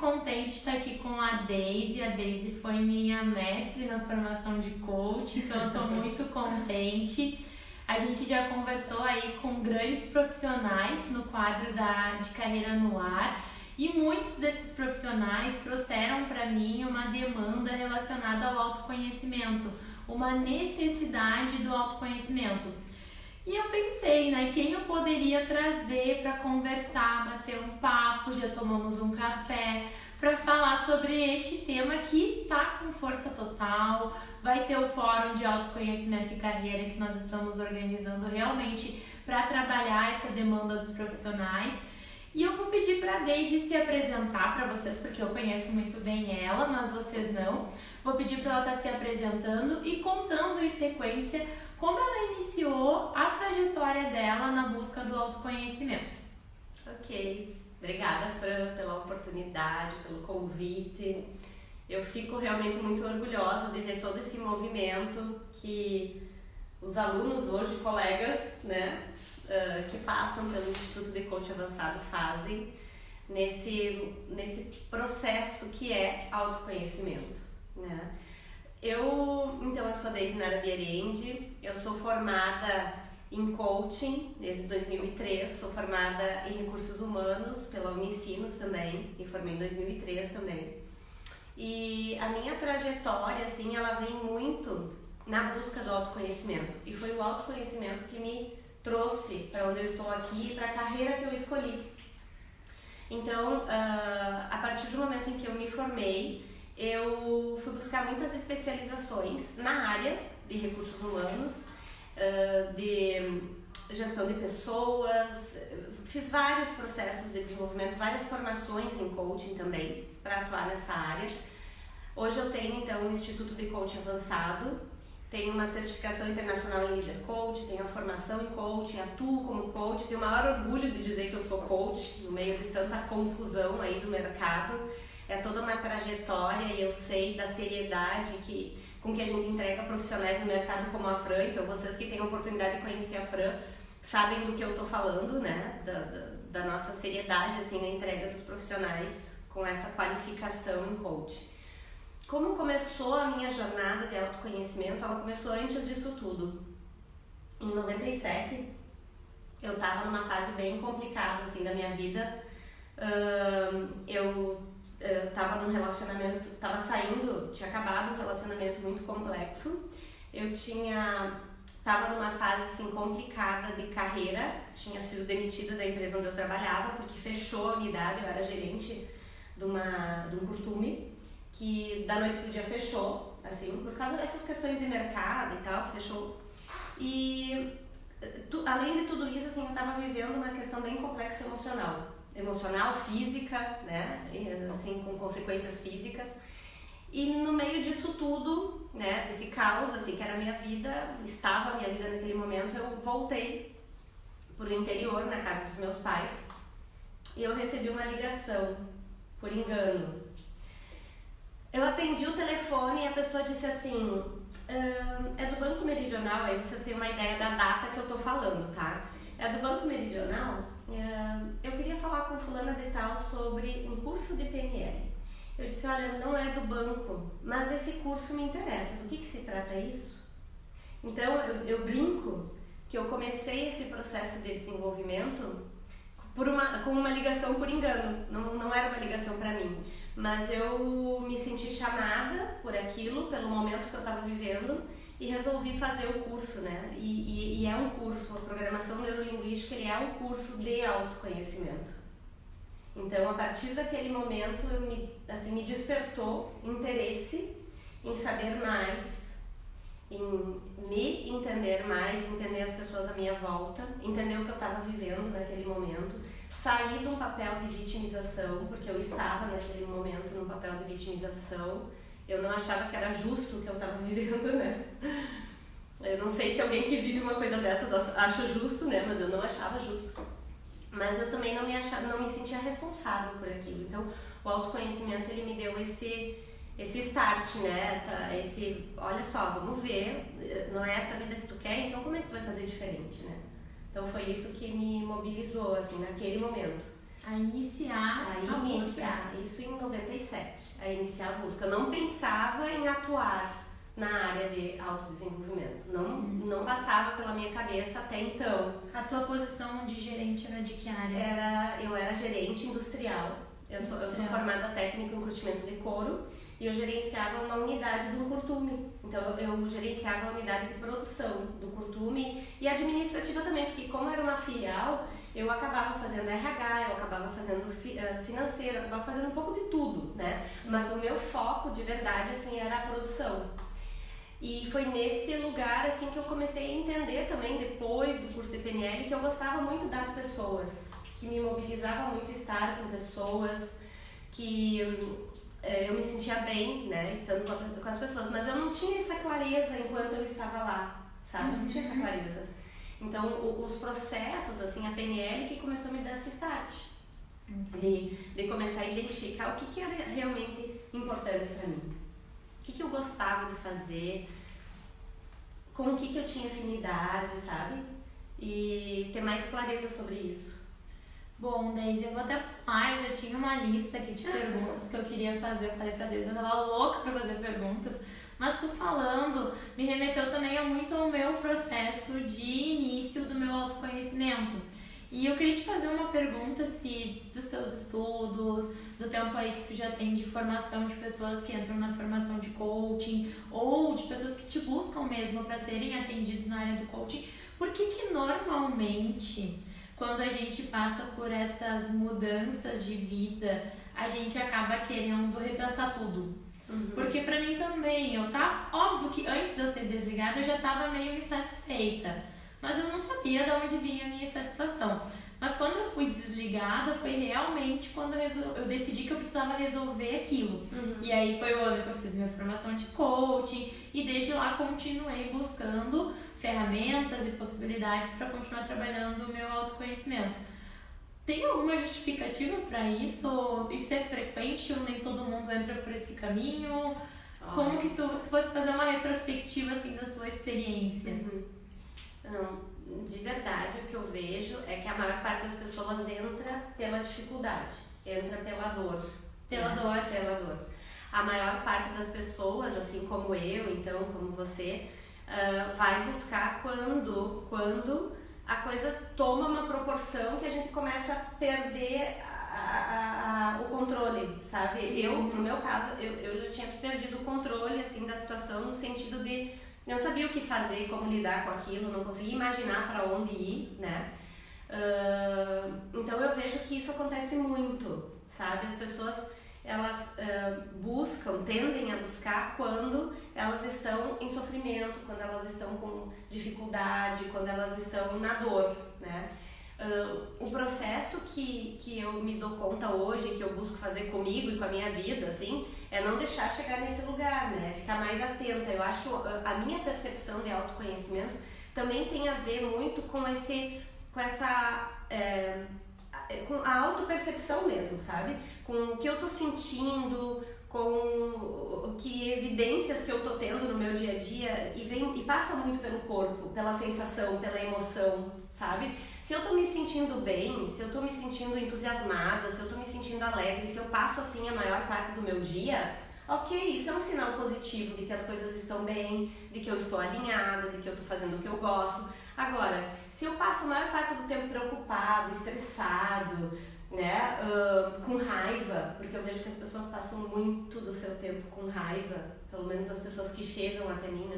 contente de estar aqui com a Daisy. A Daisy foi minha mestre na formação de coach, então eu estou muito contente. A gente já conversou aí com grandes profissionais no quadro de Carreira no Ar e muitos desses profissionais trouxeram para mim uma demanda relacionada ao autoconhecimento, uma necessidade do autoconhecimento. E eu pensei, né, quem eu poderia trazer para conversar, bater um papo, já tomamos um café, para falar sobre este tema que está com força total. Vai ter o Fórum de Autoconhecimento e Carreira que nós estamos organizando realmente para trabalhar essa demanda dos profissionais. E eu vou pedir para a Daisy se apresentar para vocês, porque eu conheço muito bem ela, mas vocês não. Vou pedir para ela estar se apresentando e contando em sequência como ela iniciou a trajetória dela na busca do autoconhecimento. Ok, obrigada, Fran, pela oportunidade, pelo convite. Eu fico realmente muito orgulhosa de ver todo esse movimento que os alunos hoje, colegas, né, que passam pelo Instituto de Coach Avançado fazem nesse processo que é autoconhecimento, né? Eu sou a Daisy Nara Bierende, eu sou formada em coaching desde 2003, sou formada em recursos humanos pela Unicinos também, me formei em 2003 também. E a minha trajetória, assim, ela vem muito na busca do autoconhecimento. E foi o autoconhecimento que me trouxe para onde eu estou aqui e para a carreira que eu escolhi. Então, a partir do momento em que eu me formei, eu fui buscar muitas especializações na área de recursos humanos, de gestão de pessoas, fiz vários processos de desenvolvimento, várias formações em coaching também, para atuar nessa área. Hoje eu tenho então um Instituto de Coach Avançado, tenho uma certificação internacional em Leader Coach, tenho a formação em coaching, atuo como coach, tenho o maior orgulho de dizer que eu sou coach, no meio de tanta confusão aí do mercado. É toda uma trajetória e eu sei da seriedade com que a gente entrega profissionais no mercado como a Fran. Então vocês que têm a oportunidade de conhecer a Fran sabem do que eu estou falando, né? Da nossa seriedade assim, na entrega dos profissionais com essa qualificação em coach. Como começou a minha jornada de autoconhecimento? Ela começou antes disso tudo. Em 97, eu estava numa fase bem complicada assim, da minha vida. Eu estava num relacionamento, tinha acabado um relacionamento muito complexo. Eu estava numa fase assim, complicada de carreira, tinha sido demitida da empresa onde eu trabalhava porque fechou a unidade, eu era gerente de um curtume que da noite pro dia fechou, assim, por causa dessas questões de mercado e tal, fechou. E além de tudo isso, assim, eu estava vivendo uma questão bem complexa emocional, física, né, assim, com consequências físicas. E no meio disso tudo, né, desse caos, assim, que era a minha vida, estava a minha vida naquele momento, eu voltei pro interior, na casa dos meus pais, e eu recebi uma ligação, por engano. Eu atendi o telefone e a pessoa disse assim, é do Banco Meridional, aí vocês têm uma ideia da data que eu tô falando, tá? É do Banco Meridional, eu queria falar com fulana de tal sobre um curso de PNL. Eu disse, olha, não é do banco, mas esse curso me interessa, do que se trata isso? Então eu brinco que eu comecei esse processo de desenvolvimento com uma ligação por engano, não era uma ligação para mim, mas eu me senti chamada por aquilo, pelo momento que eu estava vivendo e resolvi fazer o curso, né? E é um curso, a programação neurolinguística, ele é um curso de autoconhecimento. Então, a partir daquele momento, me despertou interesse em saber mais, em me entender mais, entender as pessoas à minha volta, entender o que eu estava vivendo naquele momento, sair de um papel de vitimização, porque eu estava naquele momento num papel de vitimização, eu não achava que era justo o que eu estava vivendo, né? Eu não sei se alguém que vive uma coisa dessas acha justo, né? Mas eu não achava justo. Mas eu também não me sentia responsável por aquilo. Então, o autoconhecimento, ele me deu esse start, né? Olha só, vamos ver, não é essa vida que tu quer, então como é que tu vai fazer diferente, né? Então foi isso que me mobilizou, assim, naquele momento. A iniciar a iniciar, isso em 97, a iniciar a busca. Eu não pensava em atuar na área de autodesenvolvimento, não passava pela minha cabeça até então. A tua posição de gerente era de que área? Eu era gerente industrial, eu sou formada técnica em curtimento de couro e eu gerenciava uma unidade do curtume, então eu gerenciava a unidade de produção do curtume e administrativa também, porque como era uma filial, eu acabava fazendo RH, eu acabava fazendo financeiro, eu acabava fazendo um pouco de tudo, né? Mas o meu foco de verdade assim era a produção. E foi nesse lugar assim que eu comecei a entender também, depois do curso de PNL, que eu gostava muito das pessoas, que me mobilizava muito estar com pessoas, que eu me sentia bem, né, estando com as pessoas, mas eu não tinha essa clareza enquanto eu estava lá, sabe? Eu não tinha essa clareza. Então, os processos, assim, a PNL que começou a me dar esse start, de começar a identificar o que era realmente importante para mim, o que eu gostava de fazer, com o que eu tinha afinidade, sabe? E ter mais clareza sobre isso. Bom, Daisy, eu vou até pular, eu já tinha uma lista aqui de perguntas que eu queria fazer. Eu falei pra Daisy, eu tava louca pra fazer perguntas, mas tu falando me remeteu também muito ao meu processo de início do meu autoconhecimento. E eu queria te fazer uma pergunta se dos teus estudos, do tempo aí que tu já tem de formação de pessoas que entram na formação de coaching ou de pessoas que te buscam mesmo para serem atendidos na área do coaching, por que normalmente quando a gente passa por essas mudanças de vida, a gente acaba querendo repensar tudo? Porque pra mim também, óbvio que antes de eu ser desligada eu já tava meio insatisfeita, mas eu não sabia de onde vinha a minha insatisfação. Mas quando eu fui desligada, foi realmente quando eu decidi que eu precisava resolver aquilo. E aí foi o ano que eu fiz minha formação de coaching e desde lá continuei buscando ferramentas e possibilidades para continuar trabalhando o meu autoconhecimento. Tem alguma justificativa para isso? Isso é frequente ou nem todo mundo entra por esse caminho? Como que tu, se fosse fazer uma retrospectiva assim da tua experiência? Não, de verdade o que eu vejo é que a maior parte das pessoas entra pela dificuldade, entra pela dor. Pela dor. Pela dor. A maior parte das pessoas, assim como eu, então, como você, vai buscar quando a coisa toma uma proporção que a gente começa a perder o controle, sabe? Eu, no meu caso, eu já tinha perdido o controle, assim, da situação, no sentido de não sabia o que fazer, como lidar com aquilo, não conseguia imaginar para onde ir, né? Então eu vejo que isso acontece muito, sabe? As pessoas, elas tendem a buscar quando elas estão em sofrimento, quando elas estão com dificuldade, quando elas estão na dor, né? O processo que eu me dou conta hoje, que eu busco fazer comigo e com a minha vida, assim, é não deixar chegar nesse lugar, né? Ficar mais atenta. Eu acho que a minha percepção de autoconhecimento também tem a ver muito com a autopercepção mesmo, sabe? Com o que eu tô sentindo, com que evidências que eu tô tendo no meu dia a dia e passa muito pelo corpo, pela sensação, pela emoção, sabe? Se eu tô me sentindo bem, se eu tô me sentindo entusiasmada, se eu tô me sentindo alegre, se eu passo assim a maior parte do meu dia, ok, isso é um sinal positivo de que as coisas estão bem, de que eu estou alinhada, de que eu tô fazendo o que eu gosto. Agora, se eu passo a maior parte do tempo preocupado, estressado, né, com raiva, porque eu vejo que as pessoas passam muito do seu tempo com raiva, pelo menos as pessoas que chegam até mim, né?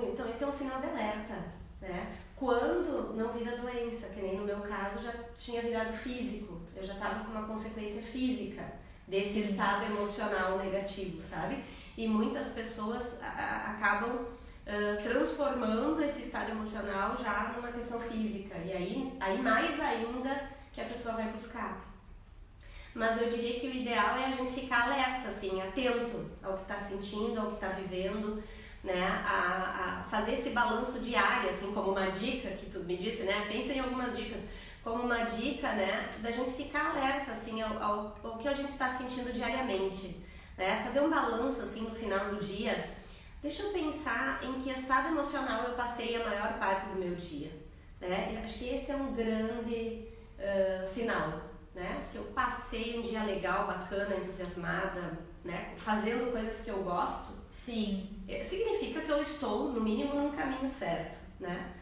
Então esse é um sinal de alerta, né? Quando não vira doença, que nem no meu caso já tinha virado físico, eu já estava com uma consequência física desse estado emocional negativo, sabe? E muitas pessoas acabam transformando esse estado emocional já numa questão física, e aí mais ainda que a pessoa vai buscar. Mas eu diria que o ideal é a gente ficar alerta, assim, atento ao que está sentindo, ao que está vivendo, né, a fazer esse balanço diário, assim, como uma dica que tu me disse, né, pensa em algumas dicas, como uma dica, né, da gente ficar alerta, assim, ao que a gente está sentindo diariamente, né, fazer um balanço, assim, no final do dia. Deixa eu pensar em que estado emocional eu passei a maior parte do meu dia, né, eu acho que esse é um grande sinal, né? Se eu passei um dia legal, bacana, entusiasmada, né? Fazendo coisas que eu gosto, sim, significa que eu estou, no mínimo, no caminho certo, né?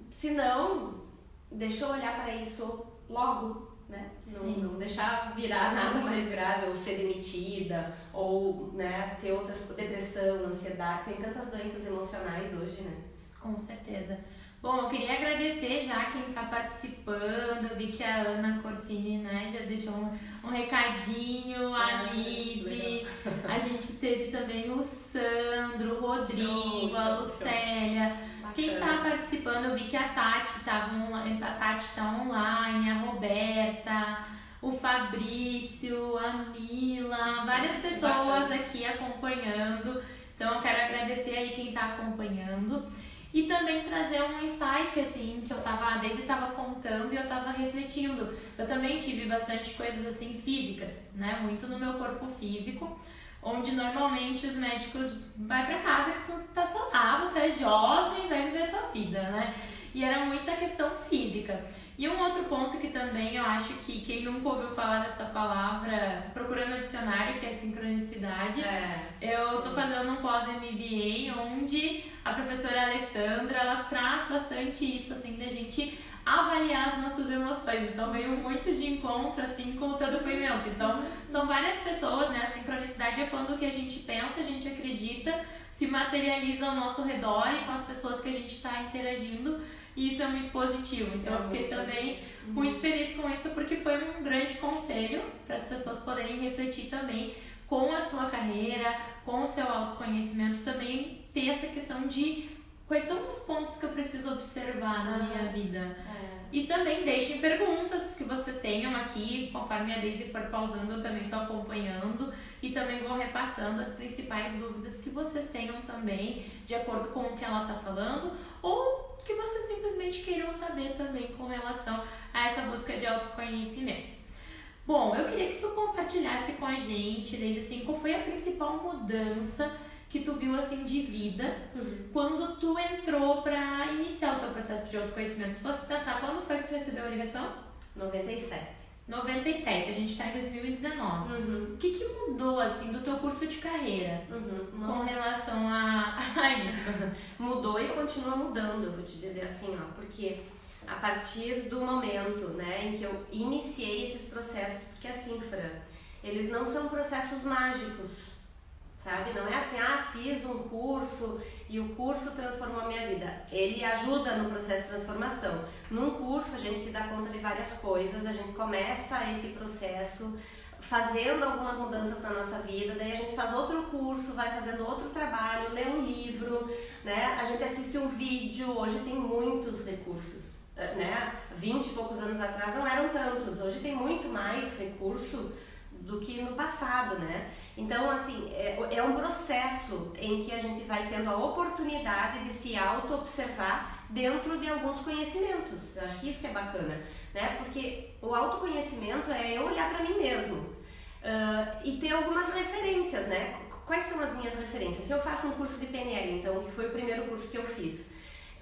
Se não, deixa eu olhar para isso logo, né? Não deixar virar nada mais grave, ou ser demitida, ou, né, ter outras, depressão, ansiedade, tem tantas doenças emocionais hoje, né? Com certeza. Bom, eu queria agradecer já quem está participando. Eu vi que a Ana Corsini, né, já deixou um recadinho, a Lise, a gente teve também o Sandro, o Rodrigo, a Lucélia. Quem está participando, eu vi que a Tati tá online, a Roberta, o Fabrício, a Mila, várias pessoas aqui acompanhando. Então eu quero agradecer aí quem está acompanhando. E também trazer um insight, assim, que a Daisy estava contando e eu estava refletindo. Eu também tive bastante coisas, assim, físicas, né? Muito no meu corpo físico, onde normalmente os médicos vai para casa que tu tá saudável, tu é jovem, vai viver a tua vida, né? E era muita questão física. E um outro ponto que também eu acho que quem nunca ouviu falar dessa palavra, procura no dicionário, que é sincronicidade. Eu tô fazendo um pós-MBA onde a professora Alessandra, ela traz bastante isso, assim, da gente avaliar as nossas emoções. Então veio muito de encontro, assim, com o teu depoimento. Então são várias pessoas, né? A sincronicidade é quando o que a gente pensa, a gente acredita, se materializa ao nosso redor e com as pessoas que a gente está interagindo. E isso é muito positivo. Então eu fiquei também muito feliz com isso, porque foi um grande conselho para as pessoas poderem refletir também com a sua carreira, com o seu autoconhecimento, também ter essa questão de quais são os pontos que eu preciso observar na minha vida. E também deixem perguntas que vocês tenham aqui, conforme a Daisy for pausando, eu também estou acompanhando e também vou repassando as principais dúvidas que vocês tenham também, de acordo com o que ela está falando, ou que vocês simplesmente queiram saber também com relação a essa busca de autoconhecimento. Bom, eu queria que tu compartilhasse com a gente, Daisy, assim, qual foi a principal mudança que tu viu, assim, de vida quando tu entrou para iniciar o teu processo de autoconhecimento. Se fosse pensar, quando foi que tu recebeu a ligação? 97, a gente está em 2019. O que mudou, assim, do teu curso de carreira com relação a isso? Mudou e continua mudando, eu vou te dizer assim, ó, porque a partir do momento, né, em que eu iniciei esses processos, porque assim, Fran, eles não são processos mágicos, sabe? Não é assim, fiz um curso e o curso transformou a minha vida. Ele ajuda no processo de transformação. Num curso a gente se dá conta de várias coisas, a gente começa esse processo fazendo algumas mudanças na nossa vida, daí a gente faz outro curso, vai fazendo outro trabalho, lê um livro, né? A gente assiste um vídeo, hoje tem muitos recursos, né? 20 e poucos anos atrás não eram tantos, hoje tem muito mais recurso do que no passado, né? Então, assim, é um processo em que a gente vai tendo a oportunidade de se auto-observar dentro de alguns conhecimentos. Eu acho que isso que é bacana, né? Porque o autoconhecimento é eu olhar para mim mesmo e ter algumas referências, né? Quais são as minhas referências? Se eu faço um curso de PNL, então, que foi o primeiro curso que eu fiz,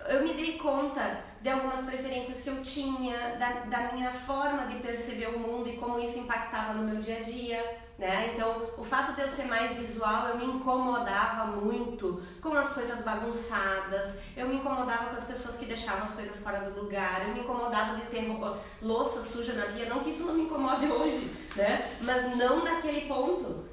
eu me dei conta de algumas preferências que eu tinha, da minha forma de perceber o mundo e como isso impactava no meu dia a dia, né? Então, o fato de eu ser mais visual, eu me incomodava muito com as coisas bagunçadas, eu me incomodava com as pessoas que deixavam as coisas fora do lugar, eu me incomodava de ter louça suja na pia, não que isso não me incomode hoje, né? Mas não naquele ponto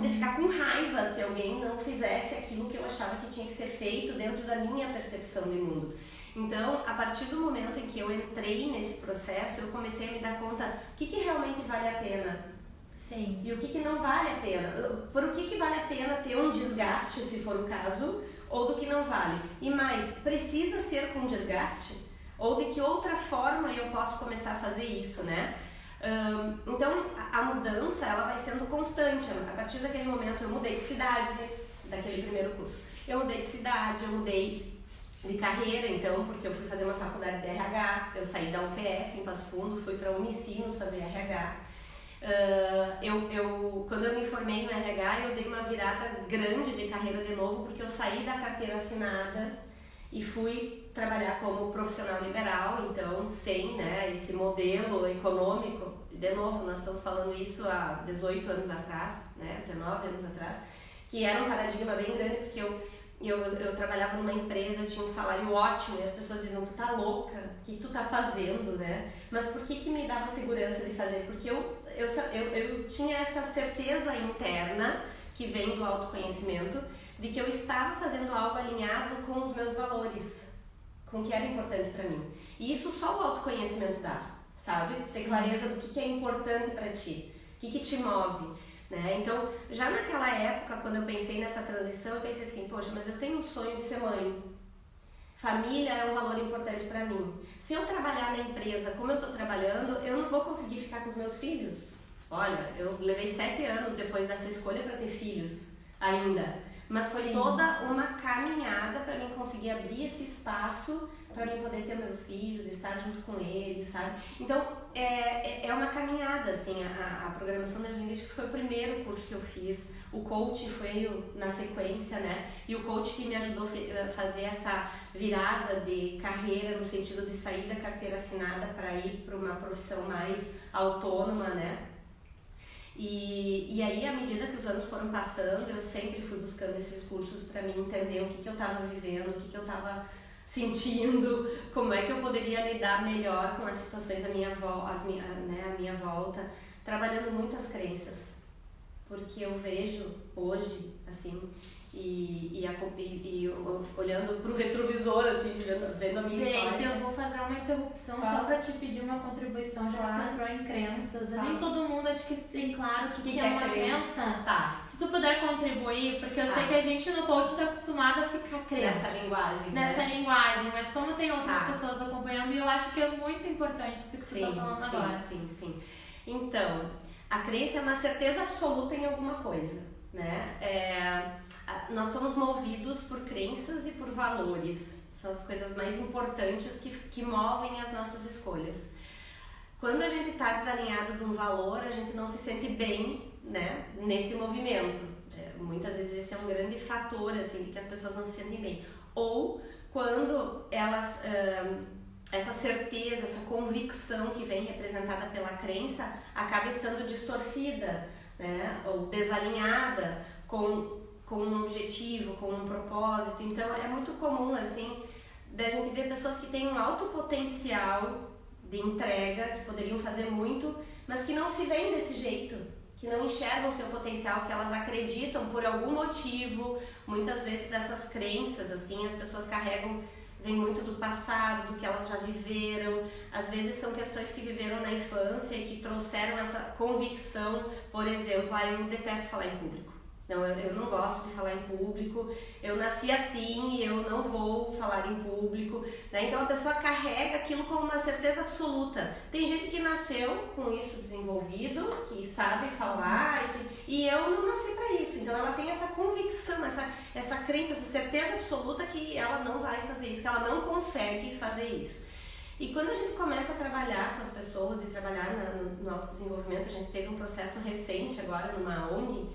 de ficar com raiva se alguém não fizesse aquilo que eu achava que tinha que ser feito dentro da minha percepção de mundo. Então, a partir do momento em que eu entrei nesse processo, eu comecei a me dar conta o que realmente vale a pena. Sim. E o que não vale a pena. Por o que vale a pena ter um desgaste, se for o caso, ou do que não vale. E mais, precisa ser com desgaste? Ou de que outra forma eu posso começar a fazer isso, né? Então, a mudança, ela vai sendo constante. A partir daquele momento, eu mudei de cidade, daquele primeiro curso. Eu mudei de cidade, eu mudei de carreira, então, porque eu fui fazer uma faculdade de RH, eu saí da UPF em Passo Fundo, fui para a Unicinos fazer RH. Quando eu me formei no RH, eu dei uma virada grande de carreira de novo, porque eu saí da carteira assinada e fui trabalhar como profissional liberal, então sem, né, esse modelo econômico. De novo, nós estamos falando isso há 18 anos atrás, né, 19 anos atrás, que era um paradigma bem grande, porque eu trabalhava numa empresa, eu tinha um salário ótimo e as pessoas diziam, tu tá louca, o que tu tá fazendo, né? Mas por que me dava segurança de fazer? Porque eu tinha essa certeza interna, que vem do autoconhecimento, de que eu estava fazendo algo alinhado com os meus valores, com o que era importante para mim. E isso só o autoconhecimento dá, sabe? Tu ter clareza do que é importante para ti, o que te move. Né? Então, já naquela época, quando eu pensei nessa transição, eu pensei assim, poxa, mas eu tenho um sonho de ser mãe. Família é um valor importante para mim. Se eu trabalhar na empresa como eu estou trabalhando, eu não vou conseguir ficar com os meus filhos. Olha, eu levei 7 anos depois dessa escolha para ter filhos ainda. Mas foi toda uma caminhada para mim conseguir abrir esse espaço para mim poder ter meus filhos, estar junto com eles, sabe? Então, é uma caminhada, assim, a programação neurolinguística foi o primeiro curso que eu fiz, o coach foi na sequência, né? E o coach que me ajudou a fazer essa virada de carreira no sentido de sair da carteira assinada para ir para uma profissão mais autônoma, né? E aí, à medida que os anos foram passando, eu sempre fui buscando esses cursos para mim entender o que eu estava vivendo, o que eu estava sentindo, como é que eu poderia lidar melhor com as situações à minha volta, trabalhando muito as crenças, porque eu vejo hoje, assim, e olhando pro retrovisor, assim, vendo a minha história. Eu vou fazer uma interrupção só para te pedir uma contribuição, já que tu entrou em crenças. Nem todo mundo acho que tem claro o que é uma crença. Tá. Se tu puder contribuir, porque eu sei que a gente no coaching tá acostumado a ficar crença. Nessa linguagem, mas como tem outras pessoas acompanhando, e eu acho que é muito importante isso que tu tá falando agora. Sim. Então, a crença é uma certeza absoluta em alguma coisa, né? Nós somos movidos por crenças e por valores, são as coisas mais importantes que movem as nossas escolhas. Quando a gente está desalinhado de um valor, a gente não se sente bem, né, nesse movimento. Muitas vezes esse é um grande fator, assim, de que as pessoas não se sentem bem. Ou quando elas, essa certeza, essa convicção que vem representada pela crença acaba estando distorcida, né, ou desalinhada com um objetivo, com um propósito. Então é muito comum, assim, da gente ver pessoas que têm um alto potencial de entrega, que poderiam fazer muito, mas que não se veem desse jeito, que não enxergam o seu potencial, que elas acreditam por algum motivo. Muitas vezes essas crenças, assim, as pessoas carregam, vem muito do passado, do que elas já viveram. Às vezes são questões que viveram na infância e que trouxeram essa convicção. Por exemplo, eu detesto falar em público. Não, eu não gosto de falar em público, eu nasci assim e eu não vou falar em público, né? Então a pessoa carrega aquilo como uma certeza absoluta. Tem gente que nasceu com isso desenvolvido, que sabe falar, e eu não nasci para isso. Então ela tem essa convicção, essa crença, essa certeza absoluta que ela não vai fazer isso, que ela não consegue fazer isso. E quando a gente começa a trabalhar com as pessoas e trabalhar no autodesenvolvimento, a gente teve um processo recente agora numa ONG,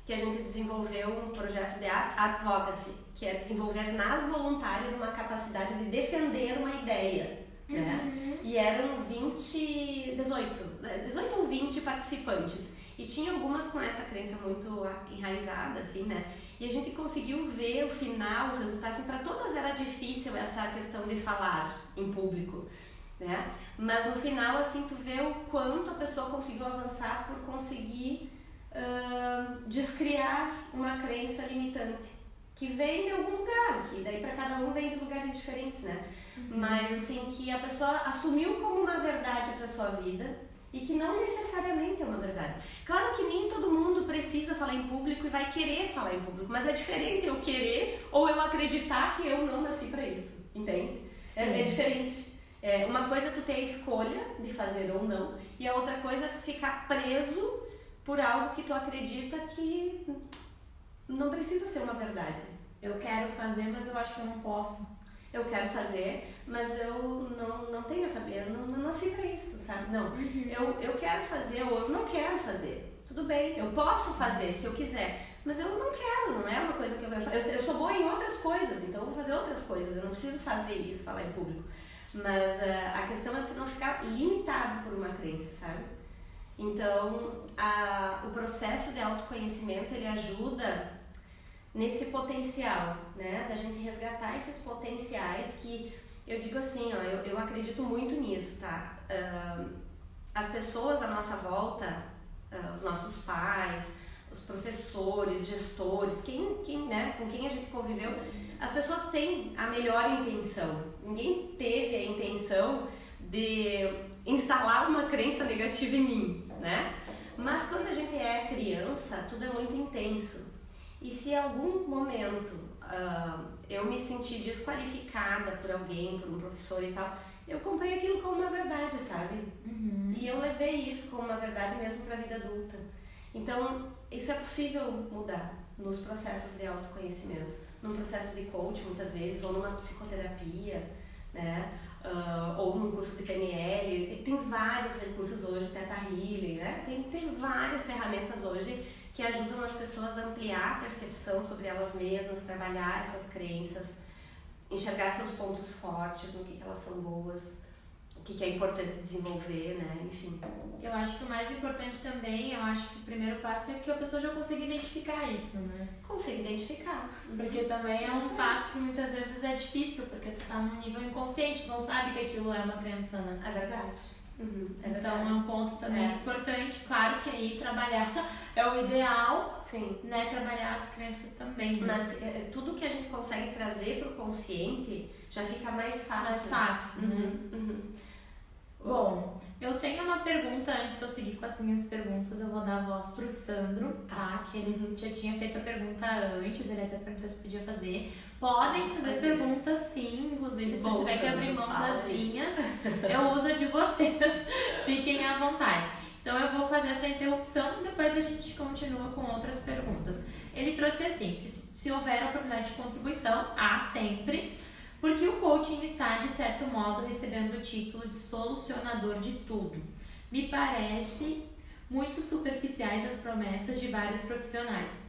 que a gente desenvolveu um projeto de advocacy, que é desenvolver nas voluntárias uma capacidade de defender uma ideia. Né? E eram 18 ou 20 participantes. E tinha algumas com essa crença muito enraizada, assim, né? E a gente conseguiu ver o final, o resultado, assim, para todas era difícil essa questão de falar em público, né? Mas no final, assim, tu vê o quanto a pessoa conseguiu avançar por conseguir descriar uma crença limitante que vem de algum lugar, que daí para cada um vem de lugares diferentes, né? Mas assim, que a pessoa assumiu como uma verdade para sua vida e que não necessariamente é uma verdade. Claro que nem todo mundo precisa falar em público e vai querer falar em público, mas é diferente eu querer ou eu acreditar que eu não nasci para isso, entende? É diferente. Uma coisa é tu ter a escolha de fazer ou não, e a outra coisa é tu ficar preso por algo que tu acredita que não precisa ser uma verdade. Eu quero fazer, mas eu acho que eu não posso. eu quero fazer, mas eu não tenho essa, eu não nasci pra isso, sabe? Não, eu quero fazer ou eu não quero fazer. Tudo bem, eu posso fazer se eu quiser, mas eu não quero, não é uma coisa que eu quero fazer. Eu sou boa em outras coisas, então eu vou fazer outras coisas, eu não preciso fazer isso, falar em público. Mas a questão é tu não ficar limitado por uma crença, sabe? Então, o processo de autoconhecimento, ele ajuda nesse potencial, né? Da gente resgatar esses potenciais que, eu digo assim, ó, eu acredito muito nisso, tá? As pessoas à nossa volta, os nossos pais, os professores, gestores, né, com quem a gente conviveu, as pessoas têm a melhor intenção. Ninguém teve a intenção de instalar uma crença negativa em mim, né? Mas quando a gente é criança, tudo é muito intenso. E se em algum momento eu me senti desqualificada por alguém, por um professor e tal, eu comprei aquilo como uma verdade, sabe? E eu levei isso como uma verdade mesmo para a vida adulta. Então, isso é possível mudar nos processos de autoconhecimento, num processo de coaching muitas vezes, ou numa psicoterapia, né? Ou num curso de PNL. Tem vários recursos hoje, Theta Healing, né? Tem várias ferramentas hoje que ajudam as pessoas a ampliar a percepção sobre elas mesmas, trabalhar essas crenças, enxergar seus pontos fortes, no que elas são boas, o que é importante desenvolver, né? Enfim. Eu acho que o mais importante também, eu acho que o primeiro passo é que a pessoa já consiga identificar isso, né? Consiga identificar. Porque também é um passo que muitas vezes é difícil, porque tu tá num nível inconsciente, tu não sabe que aquilo é uma crença, né? É verdade. Então é um ponto também importante, claro que aí trabalhar é o ideal, sim, né? Trabalhar as crenças também. Né? Mas tudo que a gente consegue trazer pro consciente já fica mais fácil. Mais fácil, né? Bom, eu tenho uma pergunta antes de eu seguir com as minhas perguntas. Eu vou dar a voz pro Sandro, tá? Que ele já tinha feito a pergunta antes, ele até perguntou se podia fazer. Podem fazer perguntas sim, inclusive se eu tiver que abrir mão das minhas, eu uso a de vocês. Fiquem à vontade. Então eu vou fazer essa interrupção e depois a gente continua com outras perguntas. Ele trouxe assim, se houver oportunidade de contribuição, há sempre. Porque o coaching está, de certo modo, recebendo o título de solucionador de tudo. Me parece muito superficiais as promessas de vários profissionais.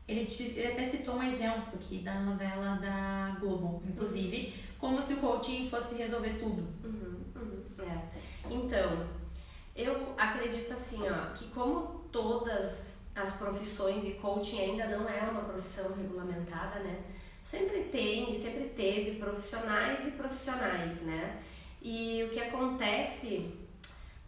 Ele até citou um exemplo aqui da novela da Globo, inclusive, como se o coaching fosse resolver tudo. Então, eu acredito assim, ó, que como todas as profissões, e coaching ainda não é uma profissão regulamentada, né? Sempre tem e sempre teve profissionais e profissionais, né? E o que acontece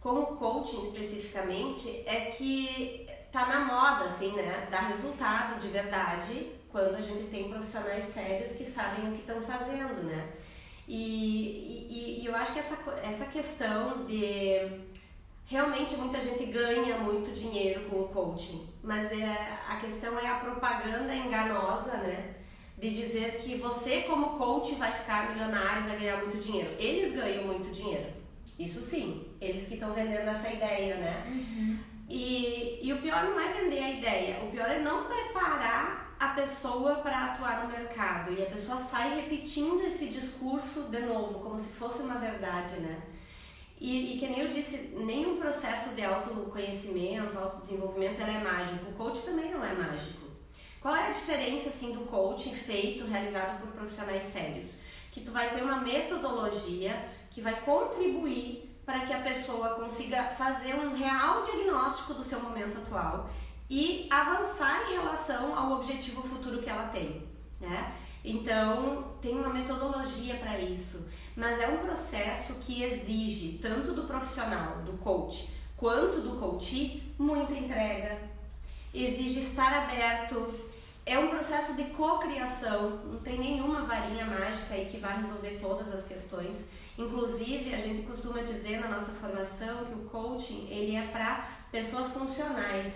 com o coaching especificamente é que tá na moda, assim, né? Dá resultado de verdade quando a gente tem profissionais sérios que sabem o que estão fazendo, né? E eu acho que essa questão de... Realmente muita gente ganha muito dinheiro com o coaching, mas a questão é a propaganda enganosa, né? De dizer que você como coach vai ficar milionário, vai ganhar muito dinheiro. Eles ganham muito dinheiro, isso sim, eles que estão vendendo essa ideia, né? E o pior não é vender a ideia, o pior é não preparar a pessoa para atuar no mercado e a pessoa sai repetindo esse discurso de novo, como se fosse uma verdade, né? E que nem eu disse, nenhum processo de autoconhecimento, autodesenvolvimento é mágico, o coach também não é mágico. Qual é a diferença assim, do coaching feito, realizado por profissionais sérios? Que tu vai ter uma metodologia que vai contribuir para que a pessoa consiga fazer um real diagnóstico do seu momento atual e avançar em relação ao objetivo futuro que ela tem, né? Então, tem uma metodologia para isso, mas é um processo que exige tanto do profissional, do coach, quanto do coachee, muita entrega, exige estar aberto. É um processo de cocriação, não tem nenhuma varinha mágica aí que vai resolver todas as questões. Inclusive, a gente costuma dizer na nossa formação que o coaching ele é para pessoas funcionais.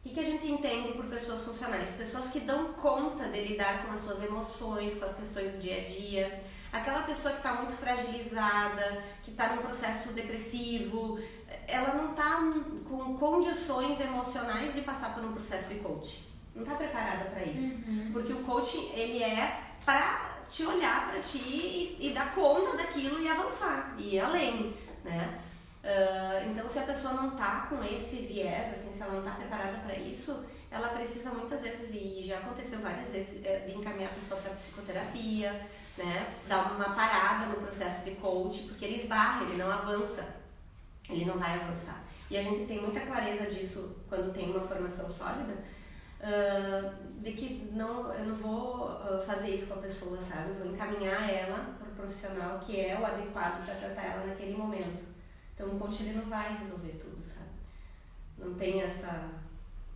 O que a gente entende por pessoas funcionais? Pessoas que dão conta de lidar com as suas emoções, com as questões do dia a dia. Aquela pessoa que está muito fragilizada, que está num processo depressivo, ela não está com condições emocionais de passar por um processo de coaching. Não está preparada para isso, porque o coaching ele é para te olhar para ti e dar conta daquilo e avançar, e ir além, né? Então, se a pessoa não tá com esse viés, assim, se ela não tá preparada para isso, ela precisa muitas vezes, e já aconteceu várias vezes, de encaminhar a pessoa para psicoterapia, né? Dar uma parada no processo de coach, porque ele esbarra, ele não avança, ele não vai avançar. E a gente tem muita clareza disso quando tem uma formação sólida, de que eu não vou fazer isso com a pessoa, sabe? Eu vou encaminhar ela para o profissional que é o adequado para tratar ela naquele momento. Então o coach ele não vai resolver tudo, sabe? Não tem essa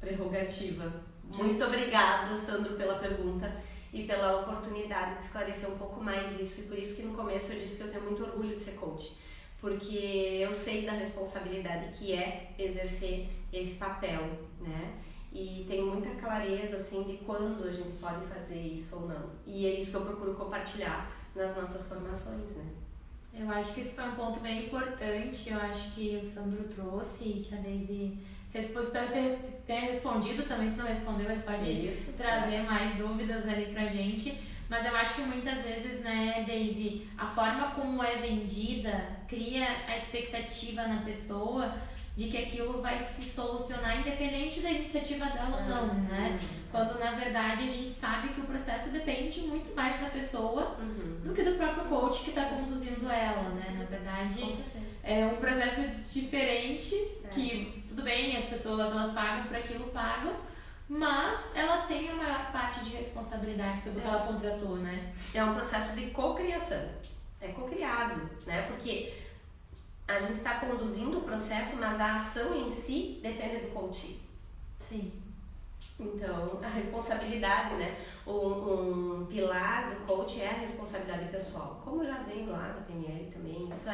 prerrogativa. Muito obrigada, Sandro, pela pergunta e pela oportunidade de esclarecer um pouco mais isso. E por isso que no começo eu disse que eu tenho muito orgulho de ser coach. Porque eu sei da responsabilidade que é exercer esse papel, né? E tenho muita clareza, assim, de quando a gente pode fazer isso ou não. E é isso que eu procuro compartilhar nas nossas formações, né? Eu acho que esse foi um ponto bem importante, eu acho que o Sandro trouxe e que a Daisy espero que tenha respondido também, se não respondeu ele pode trazer mais dúvidas ali pra gente, mas eu acho que muitas vezes, né, Daisy, a forma como é vendida cria a expectativa na pessoa de que aquilo vai se solucionar independente da iniciativa dela ou não, né? Quando na verdade a gente sabe que o processo depende muito mais da pessoa do que do próprio coach que está conduzindo ela, né? Na verdade é um processo diferente que, tudo bem, as pessoas elas pagam por aquilo, mas ela tem a maior parte de responsabilidade sobre o que ela contratou, né? É um processo de cocriação, é cocriado, né? Porque a gente está conduzindo o processo, mas a ação em si depende do coach. Sim. Então, a responsabilidade, né? Um pilar do coach é a responsabilidade pessoal. Como já vem lá da PNL também, isso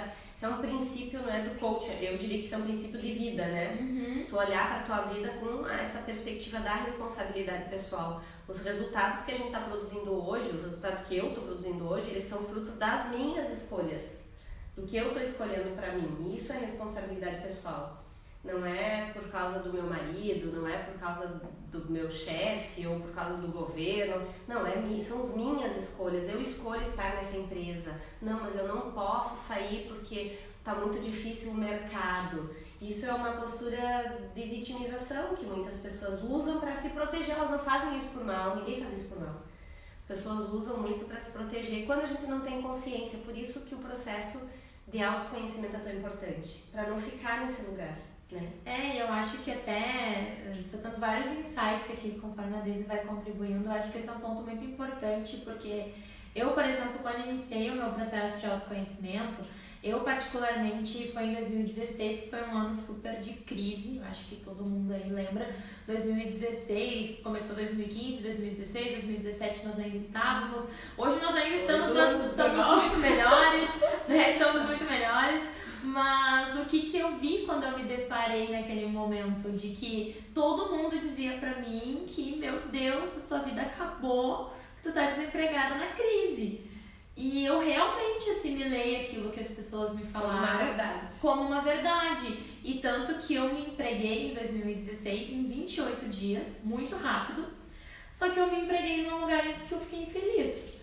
é um princípio, não é do coach, eu diria que isso é um princípio de vida, né? Tu olhar para a tua vida com essa perspectiva da responsabilidade pessoal. Os resultados que a gente está produzindo hoje, os resultados que eu estou produzindo hoje, eles são frutos das minhas escolhas. Do que eu estou escolhendo para mim. Isso é responsabilidade pessoal. Não é por causa do meu marido, não é por causa do meu chefe ou por causa do governo. Não, são as minhas escolhas. Eu escolho estar nessa empresa. Não, mas eu não posso sair porque está muito difícil o mercado. Isso é uma postura de vitimização que muitas pessoas usam para se proteger. Elas não fazem isso por mal, ninguém faz isso por mal. As pessoas usam muito para se proteger quando a gente não tem consciência. Por isso que o processo de autoconhecimento é tão importante, para não ficar nesse lugar, né? Eu acho que até, estou dando vários insights aqui, conforme a Daisy vai contribuindo, eu acho que esse é um ponto muito importante, porque eu, por exemplo, quando iniciei o meu processo de autoconhecimento, eu particularmente, foi em 2016, que foi um ano super de crise, eu acho que todo mundo aí lembra, 2016, começou 2015, 2016, 2017 nós ainda estávamos, hoje nós ainda estamos muito melhores, né? Estamos muito melhores, mas o que eu vi quando eu me deparei naquele momento de que todo mundo dizia pra mim que, meu Deus, tua vida acabou, que tu tá desempregada na crise. E eu realmente assimilei aquilo que as pessoas me falaram como uma verdade. E tanto que eu me empreguei em 2016, em 28 dias, muito rápido. Só que eu me empreguei num lugar em que eu fiquei infeliz.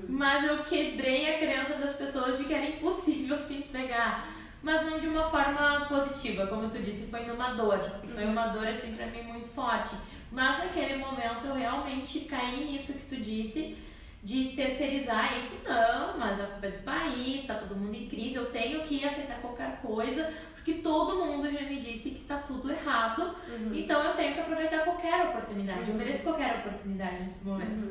Mas eu quebrei a crença das pessoas de que era impossível se empregar. Mas não de uma forma positiva, como tu disse, foi numa dor. E foi uma dor assim pra mim muito forte. Mas naquele momento eu realmente caí nisso que tu disse, de terceirizar isso. Não, mas a culpa é do país, tá todo mundo em crise, eu tenho que aceitar qualquer coisa, porque todo mundo já me disse que tá tudo errado, então eu tenho que aproveitar qualquer oportunidade, eu mereço qualquer oportunidade nesse momento.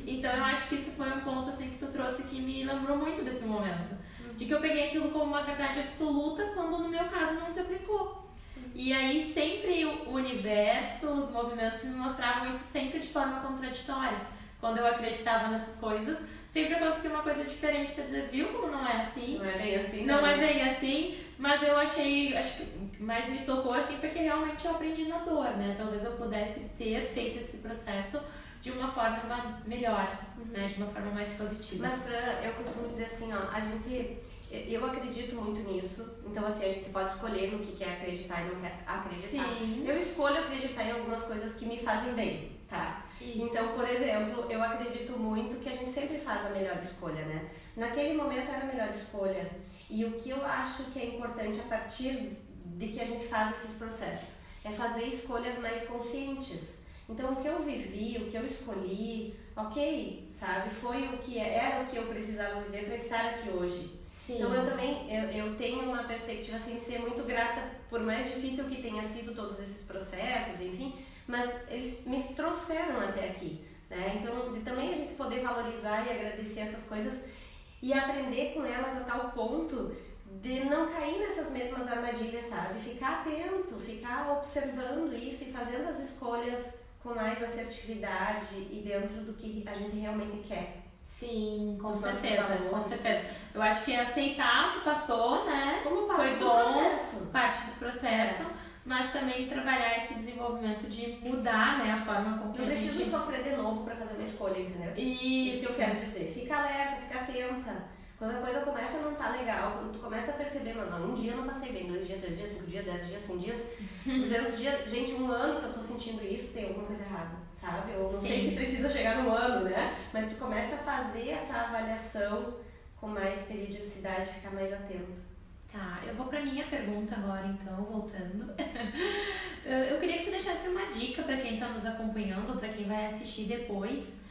Então eu acho que isso foi um ponto assim que tu trouxe que me lembrou muito desse momento, de que eu peguei aquilo como uma verdade absoluta, quando no meu caso não se aplicou. E aí sempre o universo, os movimentos me mostravam isso sempre de forma contraditória. Quando eu acreditava nessas coisas, sempre acontecia uma coisa diferente pra dizer, viu como não é assim? Não é bem assim. Não é bem assim, mas eu acho que o que mais me tocou assim foi que realmente eu aprendi na dor, né? Talvez eu pudesse ter feito esse processo de uma forma melhor, né? De uma forma mais positiva. Mas eu costumo dizer assim, ó, a gente Eu acredito muito nisso, então assim, a gente pode escolher no que quer acreditar e não quer acreditar. Sim. Eu escolho acreditar em algumas coisas que me fazem bem, tá? Isso. Então, por exemplo, eu acredito muito que a gente sempre faz a melhor escolha, né? Naquele momento era a melhor escolha. E o que eu acho que é importante a partir de que a gente faz esses processos é fazer escolhas mais conscientes. Então, o que eu vivi, o que eu escolhi, ok, sabe? Foi o que era o que eu precisava viver para estar aqui hoje. Sim. Então, eu tenho uma perspectiva assim de ser muito grata, por mais difícil que tenha sido todos esses processos, enfim, mas eles me trouxeram até aqui, né? Então, de também a gente poder valorizar e agradecer essas coisas e aprender com elas a tal ponto de não cair nessas mesmas armadilhas, sabe? Ficar atento, ficar observando isso e fazendo as escolhas com mais assertividade e dentro do que a gente realmente quer. Sim, com Os nossos certeza, valores. com certeza. Eu acho que aceitar o que passou, né? Como parte foi do bom, processo. parte do processo, mas também trabalhar esse desenvolvimento de mudar, né, a forma com que Não a preciso gente... sofrer de novo para fazer uma escolha, entendeu? Isso. Isso que eu quero dizer. Fica alerta, fica atenta. Quando a coisa começa a não estar legal, quando tu começa a perceber, mano, um dia eu não passei bem, 2 dias, 3 dias, 5 dias, 10 dias, 100 dias, 200 dias, gente, 1 ano que eu tô sentindo isso, tem alguma coisa errada, sabe? Eu não sei se precisa chegar no ano, né? Mas tu começa a fazer essa avaliação com mais periodicidade, ficar mais atento. Tá, eu vou pra minha pergunta agora então, voltando. Eu queria que tu deixasse uma dica pra quem tá nos acompanhando, ou pra quem vai assistir depois.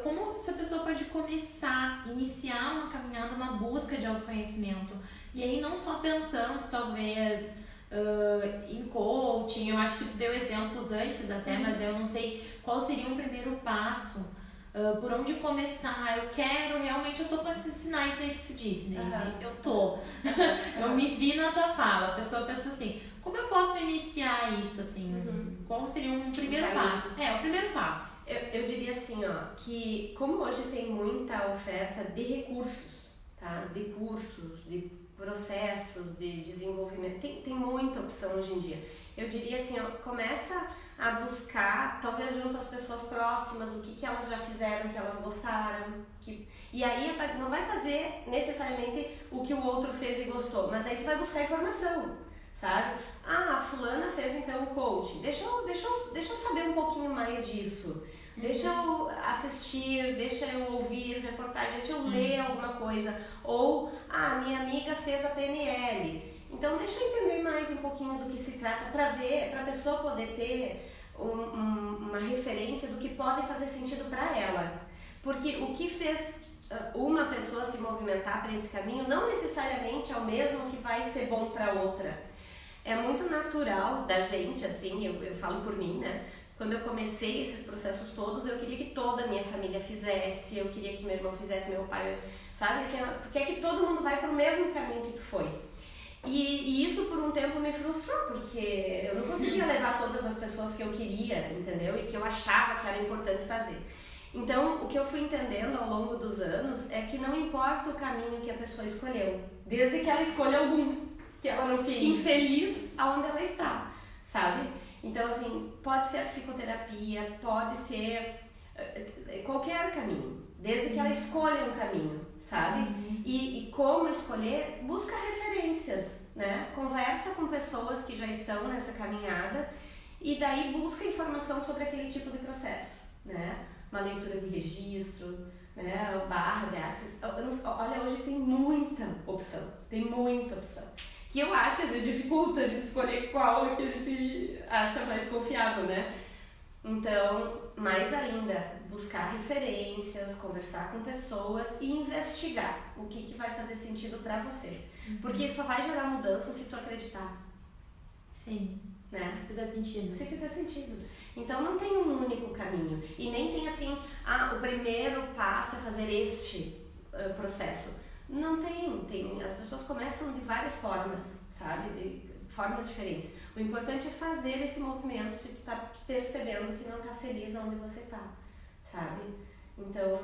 Como essa pessoa pode começar, iniciar uma caminhada, uma busca de autoconhecimento. E aí não só pensando, talvez, em coaching, eu acho que tu deu exemplos antes até, mas eu não sei qual seria um primeiro passo, por onde começar. Eu tô com esses sinais aí que tu disse, Neise, eu tô. Eu me vi na tua fala, a pessoa pensou assim, como eu posso iniciar isso, assim, qual seria um primeiro passo? O primeiro passo. Eu diria assim, ó, que como hoje tem muita oferta de recursos, tá? De cursos, de processos, de desenvolvimento, tem muita opção hoje em dia. Eu diria assim, ó, começa a buscar, talvez junto às pessoas próximas, o que elas já fizeram, que elas gostaram, e aí não vai fazer necessariamente o que o outro fez e gostou, mas aí tu vai buscar informação, sabe? Ah, a fulana fez então o coaching, deixa eu saber um pouquinho mais disso. Deixa eu assistir, deixa eu ouvir reportagem, deixa eu ler alguma coisa. Ou, minha amiga fez a PNL. Então, deixa eu entender mais um pouquinho do que se trata para a pessoa poder ter uma referência do que pode fazer sentido para ela. Porque o que fez uma pessoa se movimentar para esse caminho não necessariamente é o mesmo que vai ser bom para outra. É muito natural da gente, assim, eu falo por mim, né? Quando eu comecei esses processos todos, eu queria que toda a minha família fizesse, eu queria que meu irmão fizesse, meu pai, sabe? Assim, tu quer que todo mundo vá para o mesmo caminho que tu foi. E isso por um tempo me frustrou, porque eu não conseguia levar todas as pessoas que eu queria, entendeu? E que eu achava que era importante fazer. Então, o que eu fui entendendo ao longo dos anos é que não importa o caminho que a pessoa escolheu, desde que ela escolha algum, que ela não fique infeliz aonde ela está, sabe? Então, assim, pode ser a psicoterapia, pode ser qualquer caminho, desde que ela escolha um caminho, sabe? E como escolher, busca referências, né? Conversa com pessoas que já estão nessa caminhada e daí busca informação sobre aquele tipo de processo, né? Uma leitura de registro, né? Barra de access. Olha, hoje tem muita opção, que eu acho que às vezes dificulta a gente escolher qual que a gente acha mais confiável, né? Então, mais ainda, buscar referências, conversar com pessoas e investigar o que vai fazer sentido pra você. Porque isso só vai gerar mudança se tu acreditar. Sim, né? Se fizer sentido. Se fizer sentido. Então não tem um único caminho. E nem tem assim, o primeiro passo é fazer este processo. Não tem. As pessoas começam de várias formas, sabe? De formas diferentes. O importante é fazer esse movimento se tu tá percebendo que não tá feliz onde você tá, sabe? Então,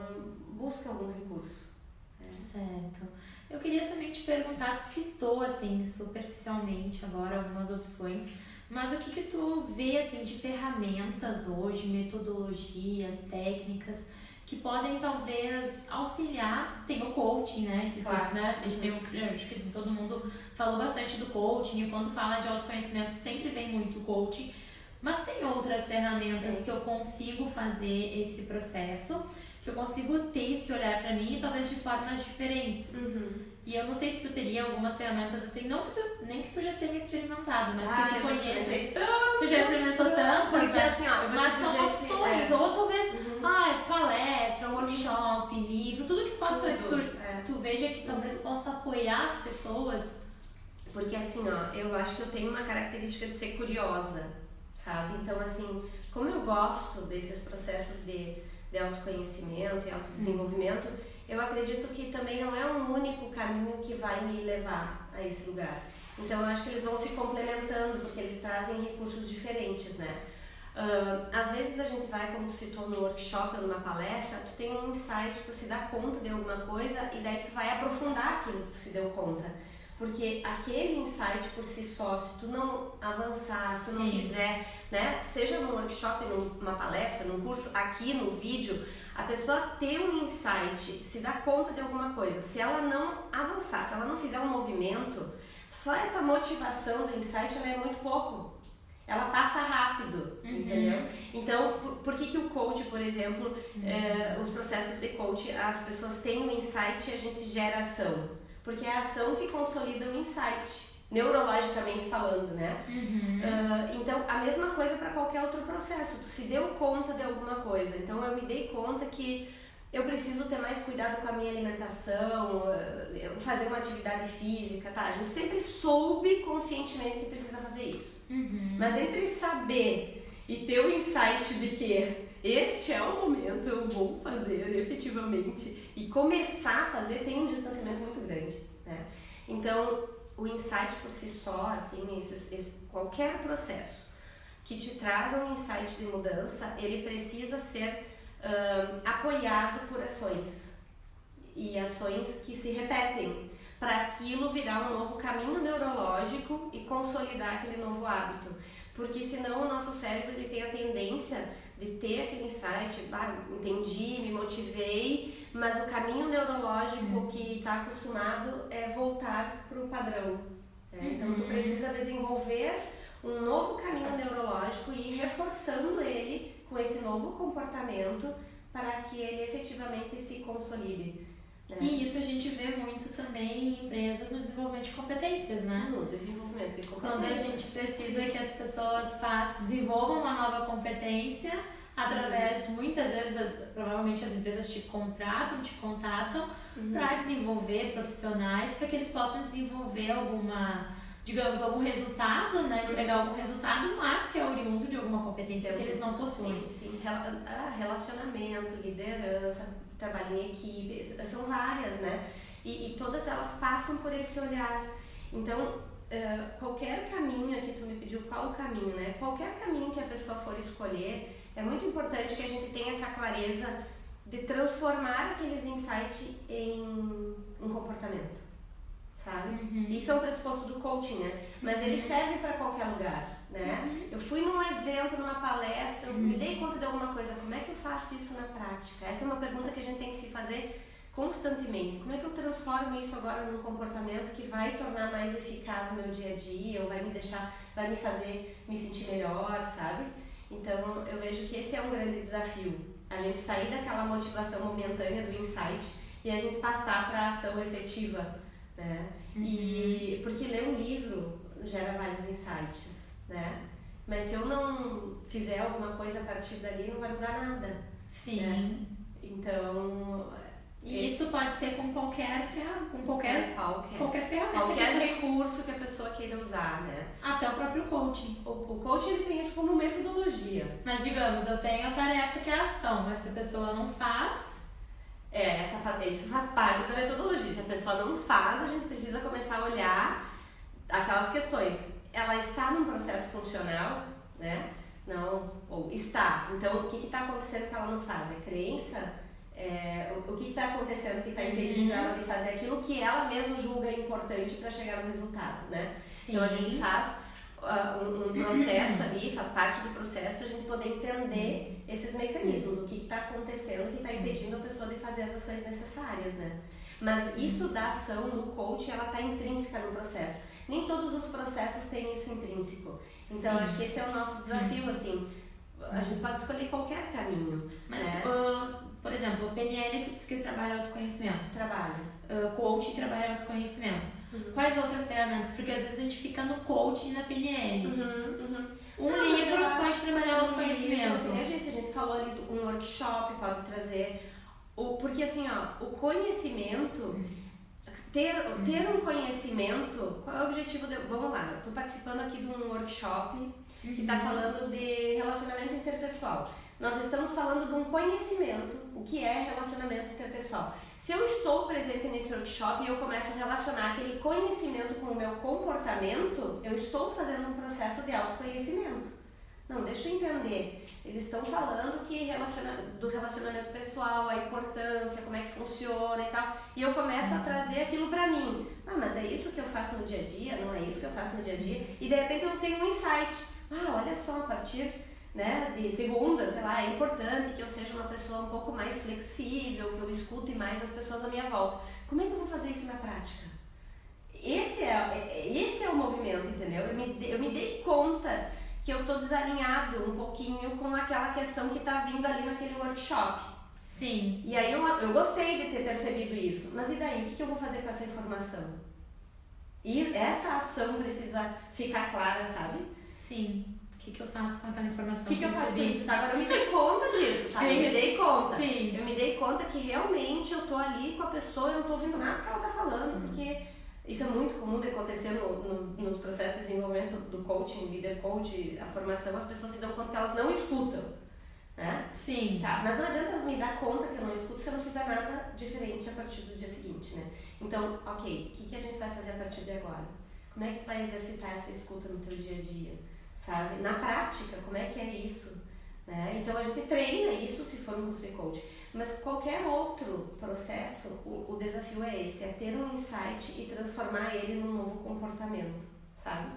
busca algum recurso. Certo. Eu queria também te perguntar, tu citou assim, superficialmente agora algumas opções, mas o que tu vê assim de ferramentas hoje, metodologias, técnicas que podem talvez auxiliar. Tem o coaching, né? Que, claro. Né? A gente tem, acho que todo mundo falou bastante do coaching, e quando fala de autoconhecimento sempre vem muito o coaching, mas tem outras ferramentas que eu consigo fazer esse processo, que eu consigo ter esse olhar pra mim, talvez de formas diferentes. E eu não sei se tu teria algumas ferramentas assim, não que nem que tu já tenha experimentado, mas que tu conheça. Tu já experimentou tanto, porque assim, ó, mas são opções, ou talvez palestra, workshop, livro, tudo que possa, que tu veja que talvez possa apoiar as pessoas. Porque assim, ó, eu acho que eu tenho uma característica de ser curiosa, sabe? Então assim, como eu gosto desses processos de autoconhecimento e autodesenvolvimento, eu acredito que também não é um único caminho que vai me levar a esse lugar. Então eu acho que eles vão se complementando, porque eles trazem recursos diferentes, né? Às vezes a gente vai, como tu citou, no workshop ou numa palestra, tu tem um insight, tu se dá conta de alguma coisa e daí tu vai aprofundar aquilo que tu se deu conta. Porque aquele insight por si só, se tu não avançar, se tu não fizer, né, seja num workshop, numa palestra, num curso, aqui no vídeo, a pessoa ter um insight, se dá conta de alguma coisa, se ela não avançar, se ela não fizer um movimento, só essa motivação do insight ela é muito pouco. Ela passa rápido, entendeu? Então, por que o coach, por exemplo, os processos de coach, as pessoas têm um insight e a gente gera ação? Porque é a ação que consolida o insight, neurologicamente falando, né? Então, a mesma coisa para qualquer outro processo. Tu se deu conta de alguma coisa. Então, eu me dei conta que eu preciso ter mais cuidado com a minha alimentação, fazer uma atividade física, tá? A gente sempre soube conscientemente que precisa fazer isso. Mas entre saber e ter o insight de que este é o momento, eu vou fazer efetivamente e começar a fazer, tem um distanciamento muito grande, né? Então, o insight por si só, assim, qualquer processo que te traz um insight de mudança, ele precisa ser apoiado por ações e ações que se repetem para aquilo virar um novo caminho neurológico e consolidar aquele novo hábito, porque senão o nosso cérebro ele tem a tendência de ter aquele insight, entendi, me motivei, mas o caminho neurológico que está acostumado é voltar para o padrão. Então tu precisa desenvolver um novo caminho neurológico e ir reforçando ele com esse novo comportamento para que ele efetivamente se consolide. E isso a gente vê muito também em empresas no desenvolvimento de competências, né? No desenvolvimento de competências. Quando a gente precisa que as pessoas desenvolvam uma nova competência, através, muitas vezes, provavelmente as empresas te contatam para desenvolver profissionais, para que eles possam desenvolver algum resultado, né? Entregar algum resultado, mas que é oriundo de alguma competência que eles não possuem. Sim. Relacionamento, liderança, trabalho em equipe, são várias, né? E todas elas passam por esse olhar. Então, qualquer caminho, que tu me pediu qual o caminho, né? Qualquer caminho que a pessoa for escolher, é muito importante que a gente tenha essa clareza de transformar aqueles insights em um comportamento, sabe? Isso é um pressuposto do coaching, né? Mas ele serve para qualquer lugar, né? Eu fui num evento, numa palestra, eu me dei conta de alguma coisa, como é que eu faço isso na prática? Essa é uma pergunta que a gente tem que se fazer constantemente. Como é que eu transformo isso agora num comportamento que vai tornar mais eficaz o meu dia a dia, ou vai me fazer me sentir melhor, sabe? Então, eu vejo que esse é um grande desafio. A gente sair daquela motivação momentânea do insight e a gente passar para a ação efetiva, né? E porque ler um livro gera vários insights, né? Mas se eu não fizer alguma coisa a partir dali, não vai mudar nada. Sim. Né? Então... E isso pode ser com qualquer ferramenta. Qualquer recurso que a pessoa queira usar, né? Até o próprio coaching. O coaching ele tem isso como metodologia. Mas digamos, eu tenho a tarefa que é a ação, mas se a pessoa não faz... Isso faz parte da metodologia. Se a pessoa não faz, a gente precisa começar a olhar aquelas questões. Ela está num processo funcional, né? Não, ou está. Então, o que está acontecendo que ela não faz? É crença? O que está acontecendo que está impedindo ela de fazer aquilo que ela mesma julga importante para chegar no resultado, né? Sim. Então a gente faz um processo ali, faz parte do processo, a gente poder entender esses mecanismos, o que está acontecendo, que está impedindo a pessoa de fazer as ações necessárias, né? Mas isso da ação no coaching, ela está intrínseca no processo. Nem todos os processos têm isso intrínseco. Então, acho que esse é o nosso desafio, assim. A gente pode escolher qualquer caminho. Mas, né? Por exemplo, o PNL que diz que trabalha autoconhecimento. Trabalho. Coaching trabalha autoconhecimento. Quais outras ferramentas? Porque às vezes a gente fica no coaching e na PNL. Livro pode trabalhar autoconhecimento. Eu disse, a gente falou ali de um workshop, pode trazer. Porque assim, ó, o conhecimento, ter um conhecimento, qual é o objetivo vamos lá, eu estou participando aqui de um workshop que está falando de relacionamento interpessoal. Nós estamos falando de um conhecimento, o que é relacionamento interpessoal. Se eu estou presente nesse workshop e eu começo a relacionar aquele conhecimento com o meu comportamento, eu estou fazendo um processo de autoconhecimento. Não, deixa eu entender. Eles estão falando do relacionamento pessoal, a importância, como é que funciona e tal. E eu começo a trazer aquilo pra mim. Mas é isso que eu faço no dia a dia? Não é isso que eu faço no dia a dia? E de repente eu tenho um insight. Olha só, a partir de segunda, sei lá, é importante que eu seja uma pessoa um pouco mais flexível, que eu escute mais as pessoas à minha volta. Como é que eu vou fazer isso na prática? Esse é o movimento, entendeu? Eu me dei conta que eu tô desalinhado um pouquinho com aquela questão que tá vindo ali naquele workshop. Sim. E aí eu gostei de ter percebido isso. Mas e daí? O que eu vou fazer com essa informação? E essa ação precisa ficar clara, sabe? Sim. O que eu faço com aquela informação? O que eu faço com isso? Tá? Agora eu me dei conta disso, tá? Eu me dei conta. Sim. Eu me dei conta que realmente eu tô ali com a pessoa, eu não tô ouvindo nada que ela tá falando, porque isso é muito comum de acontecer nos processos de desenvolvimento do coaching, líder coach, a formação, as pessoas se dão conta que elas não escutam, né? Sim. Tá, mas não adianta me dar conta que eu não escuto se eu não fizer nada diferente a partir do dia seguinte, né? Então, ok, o que a gente vai fazer a partir de agora? Como é que tu vai exercitar essa escuta no teu dia a dia, sabe? Na prática, como é que é isso? Né? Então, a gente treina isso se for um curso de coaching. Mas qualquer outro processo, o desafio é esse, é ter um insight e transformar ele num novo comportamento, sabe?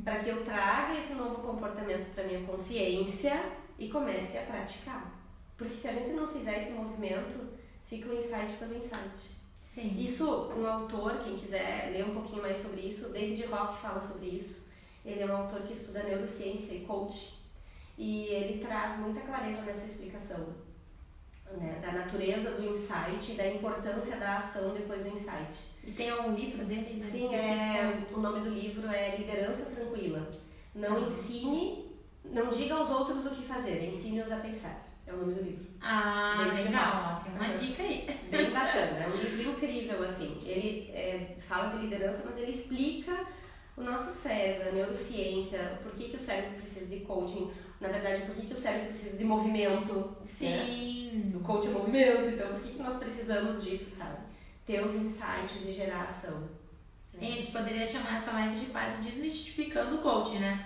Para que eu traga esse novo comportamento para minha consciência e comece a praticar. Porque se a gente não fizer esse movimento, fica o insight pelo insight. Sim. Isso, um autor, quem quiser ler um pouquinho mais sobre isso, David Rock fala sobre isso. Ele é um autor que estuda neurociência e coach. E ele traz muita clareza nessa explicação, né, da natureza do insight e da importância da ação depois do insight. E tem algum livro dele? Sim, o nome do livro é Liderança Tranquila. Não ensine, não diga aos outros o que fazer, ensine-os a pensar. É o nome do livro. Legal. Tem uma dica aí. Bem bacana, é um livro incrível, assim. Ele fala de liderança, mas ele explica o nosso cérebro, a neurociência, por que o cérebro precisa de coaching, na verdade, por que o cérebro precisa de movimento. Sim. Né? O coaching é movimento, então por que nós precisamos disso, sabe? Ter os insights e gerar ação. A gente poderia chamar essa live de quase desmistificando o coaching, né?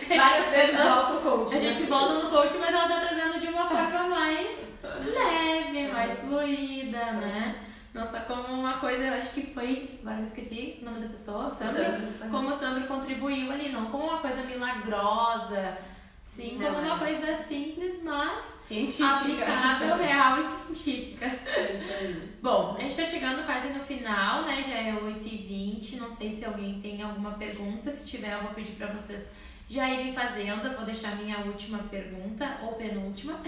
Várias vezes auto-coaching. A gente volta no coaching, mas ela tá trazendo de uma forma mais leve, mais fluida, né? Nossa, como uma coisa, eu acho que foi, agora eu me esqueci o nome da pessoa, Sandro, como o Sandro contribuiu ali, não como uma coisa milagrosa, sim, como uma coisa simples, mas científica, aplicável, real e científica. Bom, a gente tá chegando quase no final, né, já é 8h20, não sei se alguém tem alguma pergunta, se tiver eu vou pedir pra vocês já irem fazendo, eu vou deixar minha última pergunta, ou penúltima,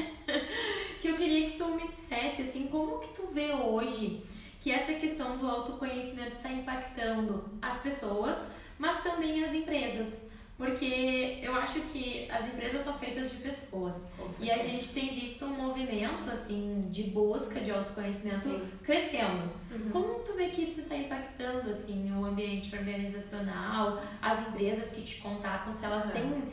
que eu queria que tu me dissesse, assim, como que tu vê hoje que essa questão do autoconhecimento está impactando as pessoas, mas também as empresas. Porque eu acho que as empresas são feitas de pessoas. E a gente tem visto um movimento, assim, de busca de autoconhecimento crescendo. Como tu vê que isso está impactando, assim, o ambiente organizacional, as empresas que te contatam, se elas têm...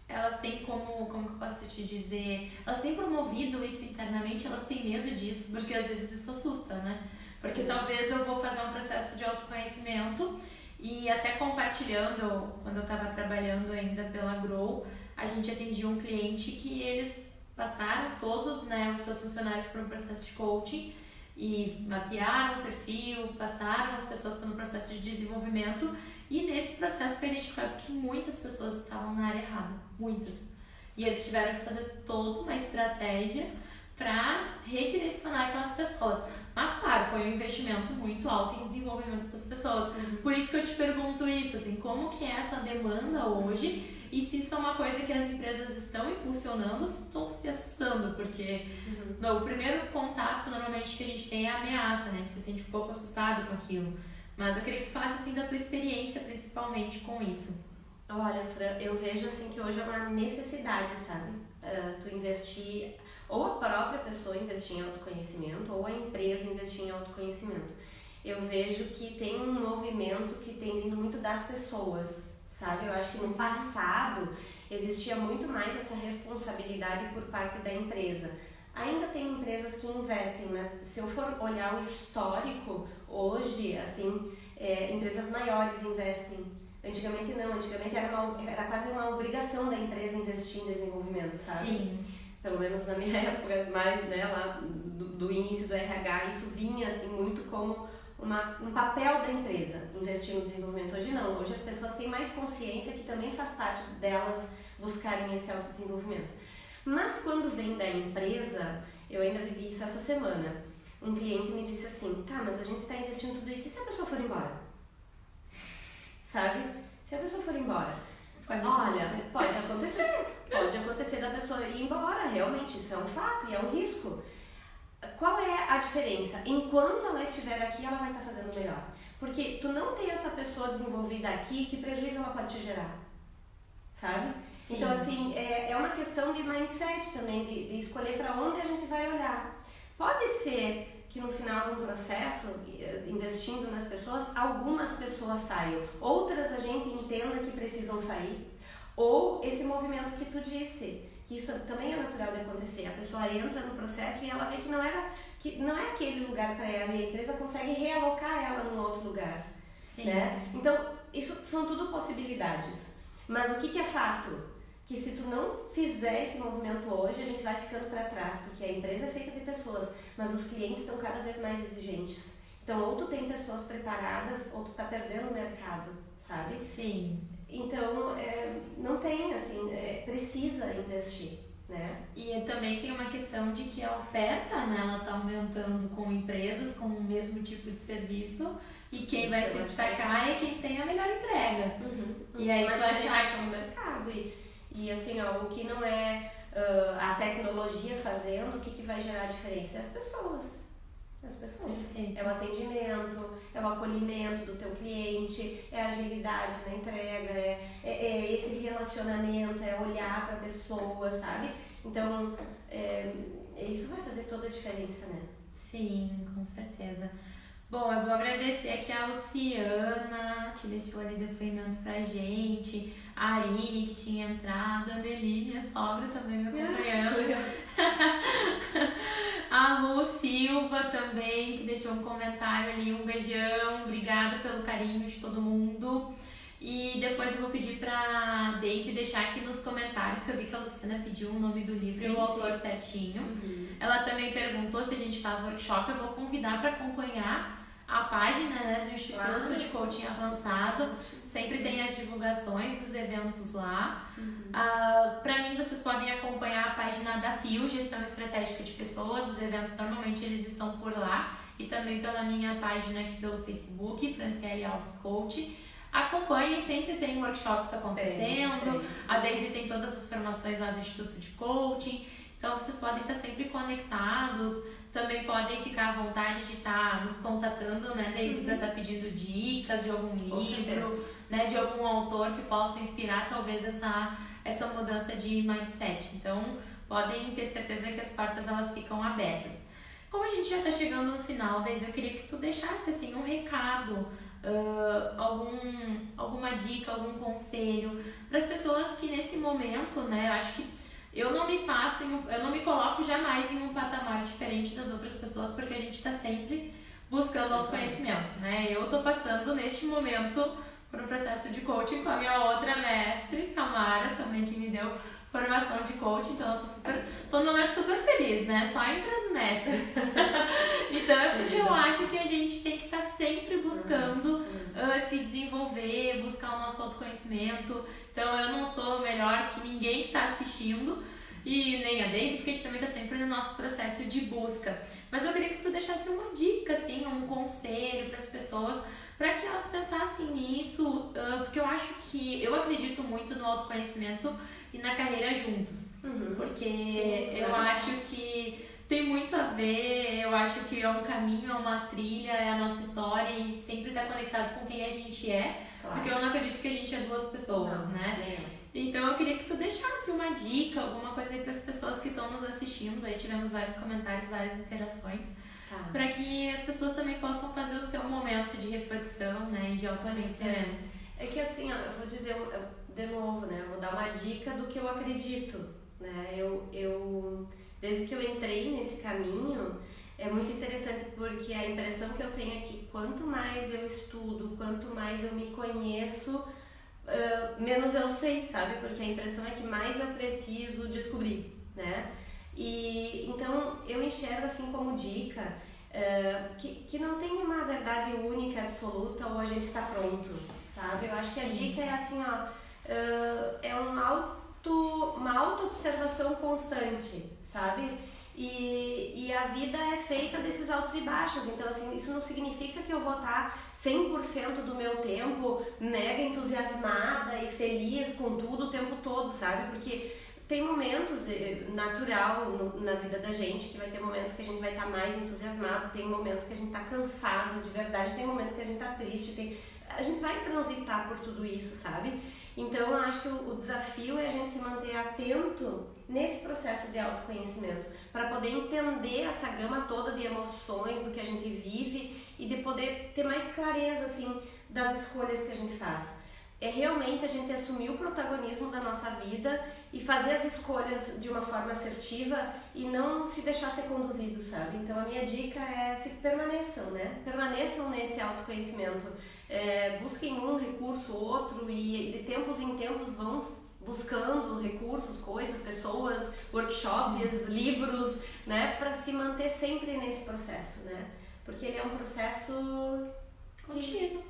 elas têm como que eu posso te dizer, elas têm promovido isso internamente, elas têm medo disso, porque às vezes isso assusta, né? Porque talvez eu vou fazer um processo de autoconhecimento e até compartilhando, quando eu estava trabalhando ainda pela Grow, a gente atendia um cliente que eles passaram todos, né, os seus funcionários por um processo de coaching e mapearam o perfil, passaram as pessoas pelo processo de desenvolvimento E nesse processo foi identificado que muitas pessoas estavam na área errada, muitas. E eles tiveram que fazer toda uma estratégia para redirecionar aquelas pessoas. Mas claro, foi um investimento muito alto em desenvolvimento das pessoas. Por isso que eu te pergunto isso, assim, como que é essa demanda hoje e se isso é uma coisa que as empresas estão impulsionando ou estão se assustando, porque o primeiro contato normalmente que a gente tem é a ameaça, né? A gente se sente um pouco assustado com aquilo. Mas eu queria que tu falasse assim da tua experiência principalmente com isso. Olha, Fran, eu vejo assim que hoje é uma necessidade, sabe? Tu investir, ou a própria pessoa investir em autoconhecimento, ou a empresa investir em autoconhecimento. Eu vejo que tem um movimento que tem vindo muito das pessoas, sabe? Eu acho que no passado existia muito mais essa responsabilidade por parte da empresa. Ainda tem empresas que investem, mas se eu for olhar o histórico, hoje, assim, empresas maiores investem. Antigamente não, antigamente era quase uma obrigação da empresa investir em desenvolvimento, sabe? Sim. Pelo menos na minha época, mais, né, lá do início do RH, isso vinha assim muito como um papel da empresa, investir no desenvolvimento. Hoje não, hoje as pessoas têm mais consciência que também faz parte delas buscarem esse autodesenvolvimento. Mas quando vem da empresa, eu ainda vivi isso essa semana, um cliente me disse assim, tá, mas a gente está investindo tudo isso, e se a pessoa for embora? Sabe? Se a pessoa for embora, olha, pode acontecer da pessoa ir embora, realmente, isso é um fato e é um risco. Qual é a diferença? Enquanto ela estiver aqui, ela vai estar fazendo melhor. Porque tu não tem essa pessoa desenvolvida aqui, que prejuízo ela pode te gerar? Sabe? Sim. Então, assim, é uma questão de mindset também, de escolher para onde a gente vai olhar. Pode ser que no final do processo, investindo nas pessoas, algumas pessoas saiam, outras a gente entenda que precisam sair, ou esse movimento que tu disse, que isso também é natural de acontecer, a pessoa entra no processo e ela vê que não é aquele lugar para ela e a empresa consegue realocar ela num outro lugar. Sim. Né? Então, isso são tudo possibilidades, mas o que é fato? Que se tu não fizer esse movimento hoje, a gente vai ficando para trás, porque a empresa é feita de pessoas, mas os clientes estão cada vez mais exigentes. Então, ou tu tem pessoas preparadas, ou tu tá perdendo o mercado, sabe? Sim. Então, não tem, assim, precisa investir, né? E também tem uma questão de que a oferta, né, ela tá aumentando com empresas com o mesmo tipo de serviço, e quem vai se destacar é quem tem a melhor entrega. E aí tu achar que no mercado e assim, ó, o que não é a tecnologia fazendo, o que vai gerar a diferença? É as pessoas. As pessoas. Perfeito. É o atendimento, é o acolhimento do teu cliente, é a agilidade na entrega, é esse relacionamento, é olhar para a pessoa, sabe? Então, isso vai fazer toda a diferença, né? Sim, com certeza. Bom, eu vou agradecer aqui a Luciana, que deixou ali depoimento pra gente, a Arine, que tinha entrado, a Nelly, minha sogra, também me acompanhando. A Lu Silva também, que deixou um comentário ali, um beijão, obrigada pelo carinho de todo mundo. E depois eu vou pedir pra Daisy deixar aqui nos comentários, que eu vi que a Luciana pediu o nome do livro e o autor certinho. Ela também perguntou se a gente faz workshop, eu vou convidar para acompanhar a página, né, do Instituto de Coaching Avançado. Sempre tem as divulgações dos eventos lá. Para mim, vocês podem acompanhar a página da FIO, Gestão Estratégica de Pessoas. Os eventos normalmente eles estão por lá, e também pela minha página aqui pelo Facebook, Franciele Alves Coach. Acompanhem, sempre tem workshops acontecendo. A Daisy tem todas as formações lá do Instituto de Coaching. Então vocês podem estar sempre conectados. Também podem ficar à vontade de estar nos contatando, né, Daisy, para estar pedindo dicas de algum livro, né, de algum autor que possa inspirar talvez essa mudança de mindset. Então podem ter certeza que as portas elas ficam abertas. Como a gente já está chegando no final, Daisy, eu queria que tu deixasse assim um recado, alguma dica, algum conselho para as pessoas que nesse momento, né, eu acho que eu não me coloco jamais em um patamar diferente das outras pessoas, porque a gente está sempre buscando autoconhecimento, né? Eu tô passando neste momento por um processo de coaching com a minha outra mestre, Tamara, também, que me deu formação de coaching, então eu tô num momento super feliz, né? Só entre as mestras. Então é porque eu acho que a gente tem que estar sempre buscando se desenvolver, autoconhecimento, então eu não sou melhor que ninguém que está assistindo, e nem a Daisy, porque a gente também está sempre no nosso processo de busca. Mas eu queria que tu deixasse uma dica, assim, um conselho para as pessoas, para que elas pensassem nisso, porque eu acredito muito no autoconhecimento e na carreira juntos, porque Sim, eu acho que tem muito a ver, eu acho que é um caminho, é uma trilha, é a nossa história e sempre está conectado com quem a gente é, porque eu não acredito que a gente é duas pessoas, né? Então eu queria que tu deixasse uma dica, alguma coisa aí para as pessoas que estão nos assistindo, aí tivemos vários comentários, várias interações, para que as pessoas também possam fazer o seu momento de reflexão, né, e de autoconhecimento. É que assim, ó, eu vou dizer de novo, né, eu vou dar uma dica do que eu acredito, né, desde que eu entrei nesse caminho, é muito interessante porque a impressão que eu tenho é que quanto mais eu estudo, quanto mais eu me conheço, menos eu sei, sabe? Porque a impressão é que mais eu preciso descobrir, né? E então eu enxergo assim como dica que não tem uma verdade única, absoluta, ou a gente está pronto, sabe? Eu acho que a dica é assim, ó, é uma auto-observação constante, sabe? E a vida é feita desses altos e baixos, então assim, isso não significa que eu vou estar 100% do meu tempo mega entusiasmada e feliz com tudo o tempo todo, sabe? Porque tem momentos natural na vida da gente, que vai ter momentos que a gente vai estar mais entusiasmado, tem momentos que a gente está cansado de verdade, tem momentos que a gente está triste, a gente vai transitar por tudo isso, sabe? Então eu acho que o desafio é a gente se manter atento nesse processo de autoconhecimento, para poder entender essa gama toda de emoções do que a gente vive e de poder ter mais clareza assim das escolhas que a gente faz. É realmente a gente assumir o protagonismo da nossa vida e fazer as escolhas de uma forma assertiva e não se deixar ser conduzido, sabe? Então a minha dica é se permaneçam, né? Permaneçam nesse autoconhecimento. Busquem um recurso, outro e de tempos em tempos vão buscando recursos, coisas, pessoas, workshops, livros, né? Para se manter sempre nesse processo, né? Porque ele é um processo contínuo.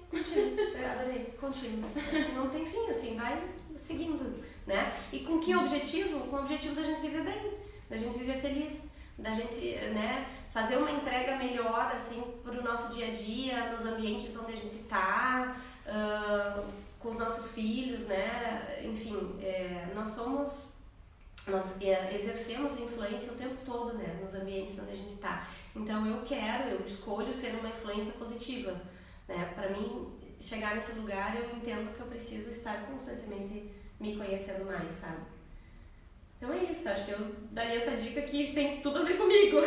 Adorei, contínuo. Não tem fim, assim, vai seguindo, né? E com que objetivo? Com o objetivo da gente viver bem, da gente viver feliz, da gente, né, fazer uma entrega melhor, assim, pro nosso dia a dia, nos ambientes onde a gente tá, com os nossos filhos, né? Enfim, nós exercemos influência o tempo todo, né, nos ambientes onde a gente tá. Então eu escolho ser uma influência positiva, né? Para mim, chegar nesse lugar, eu entendo que eu preciso estar constantemente me conhecendo mais, sabe? Então é isso, acho que eu daria essa dica que tem tudo a ver comigo.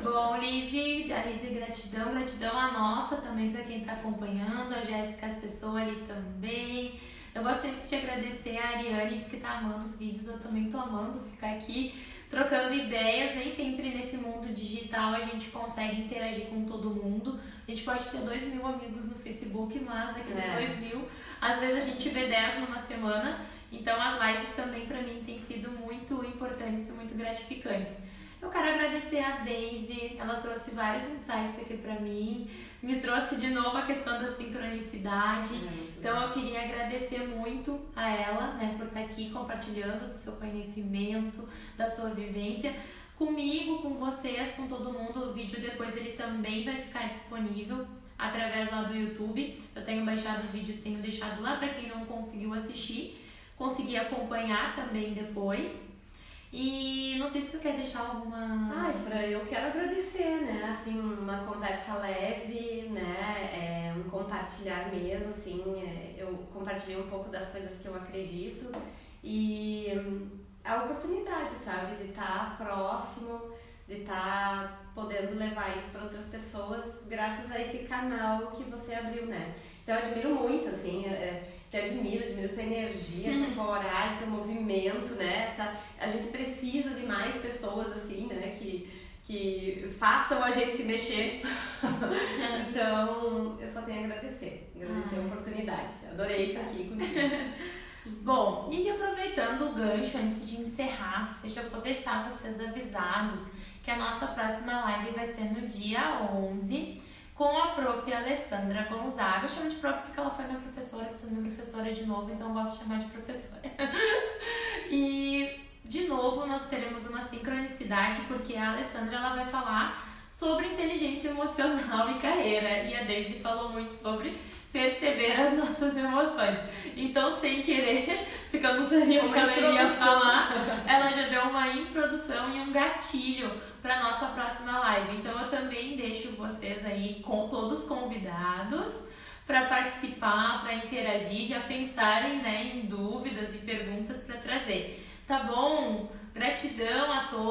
Bom, Lizzy, gratidão a nossa também para quem está acompanhando, a Jéssica, as pessoas ali também. Eu gosto sempre de agradecer a Ariane, que está amando os vídeos, eu também estou amando ficar aqui trocando ideias. Nem sempre nesse mundo digital a gente consegue interagir com todo mundo. A gente pode ter 2.000 amigos no Facebook, mas daqueles 2.000, às vezes a gente vê 10 numa semana. Então as lives também para mim têm sido muito importantes e muito gratificantes. Eu quero agradecer a Daisy, ela trouxe vários insights aqui pra mim, me trouxe de novo a questão da sincronicidade, então eu queria agradecer muito a ela, né, por estar aqui compartilhando do seu conhecimento, da sua vivência, comigo, com vocês, com todo mundo. O vídeo depois ele também vai ficar disponível através lá do YouTube, eu tenho baixado os vídeos, tenho deixado lá para quem não conseguiu assistir, conseguir acompanhar também depois. E não sei se tu quer deixar alguma... Ai, Fran, eu quero agradecer, né, assim, uma conversa leve, né, um compartilhar mesmo, assim, eu compartilhei um pouco das coisas que eu acredito e a oportunidade, sabe, de estar próximo, de estar podendo levar isso para outras pessoas graças a esse canal que você abriu, né. Então eu admiro muito, assim, te admiro tua energia, tua coragem, teu movimento, né? A gente precisa de mais pessoas assim, né? Que façam a gente se mexer. Então, eu só tenho a agradecer a oportunidade. Adorei estar aqui contigo. Bom, e aproveitando o gancho, antes de encerrar, eu vou deixar vocês avisados que a nossa próxima live vai ser no dia 11, com a prof. Alessandra Gonzaga. Eu chamo de prof porque ela foi minha professora, tá sendo minha professora de novo, então eu gosto de chamar de professora. E, de novo, nós teremos uma sincronicidade, porque a Alessandra ela vai falar sobre inteligência emocional e carreira, e a Daisy falou muito sobre perceber as nossas emoções. Então, sem querer, porque eu não sabia o que ela ia falar, ela já deu uma introdução e um gatilho para nossa próxima live. Então, eu também deixo vocês aí com todos convidados para participar, para interagir, já pensarem, né, em dúvidas e perguntas para trazer. Tá bom? Gratidão a todos.